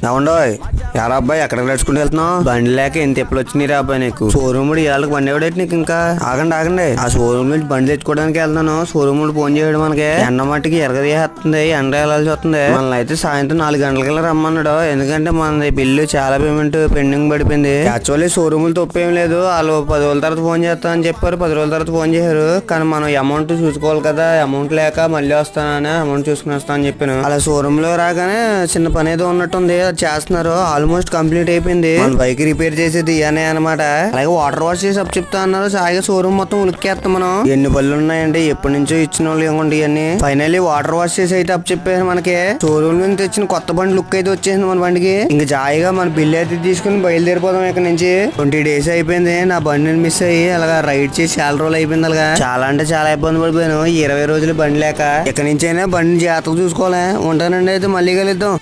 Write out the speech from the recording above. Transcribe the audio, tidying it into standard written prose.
ఏమండోయ్ యారా అబ్బాయి ఎక్కడికి నడుచుకుంటూ వెళ్తున్నావు? బండి లేక ఎంత ఎప్పుడు వచ్చినాయి రా అబ్బాయి నీకు? షోరూమ్ ఇవాళకి బండి ఎవడేటి నీకు? ఇంకా ఆగండి ఆ షోరూమ్ నుంచి బండి తెచ్చుకోవడానికి వెళ్తాను. షోరూమ్ ఫోన్ చేయడం మనకి ఎండ మట్టికి ఎరగదీస్తుంది, ఎండ వెళ్ళాల్సి వస్తుంది. మనల్ని అయితే సాయంత్రం 4 గంటలకల్లా రమ్మన్నాడు. ఎందుకంటే మన బిల్లు చాలా పేమెంట్ పెండింగ్ పడిపోయింది. యాక్చువల్లీ షోరూములు తప్పేం లేదు. వాళ్ళు 10 రోజుల తర్వాత ఫోన్ చేస్తామని చెప్పారు. 10 రోజుల తర్వాత ఫోన్ చేశారు. కానీ మనం అమౌంట్ చూసుకోవాలి కదా. అమౌంట్ లేక మళ్ళీ వస్తానని అమౌంట్ చూసుకుని వస్తానని చెప్పాను. అలా షోరూమ్ లో రాగానే చిన్న పని ఏదో ఉన్నట్టుంది, అది చేస్తున్నారు. ఆల్మోస్ట్ కంప్లీట్ అయిపోయింది. మన బైక్ రిపేర్ చేసేది ఇయనే అనమాట. అలాగే వాటర్ వాష్ చేసి అప్ చెప్తా అన్నారు. సాయిగా షోరూమ్ మొత్తం ఉలిక్కేస్తాం మనం. ఎన్ని పళ్ళు ఉన్నాయండి, ఎప్పటి నుంచో ఇచ్చిన వాళ్ళు ఇవ్వండి ఇవన్నీ. ఫైనల్లీ వాటర్ వాష్ చేసి అయితే అప్ చెప్పారు మనకి. షోరూమ్ నుంచి తెచ్చిన కొత్త బండి లుక్ అయితే వచ్చేసింది మన బండికి. ఇంకా జాయిగా మన బిల్లు అయితే తీసుకుని బయలుదేరిపోదాం ఇక్కడ నుంచి. 20 డేస్ అయిపోయింది నా బండిని మిస్ అయ్యి. అలాగా రైడ్ చేసి చాలా రోజులు అయిపోయింది. అలాగా చాలా అంటే చాలా ఇబ్బంది పడిపోయాను 20 రోజులు బండి లేక. ఇక్కడ నుంచి అయినా బండిని జాగ్రత్తగా చూసుకోవాలి. ఉంటానండి, అయితే మళ్ళీ కలుద్దాం.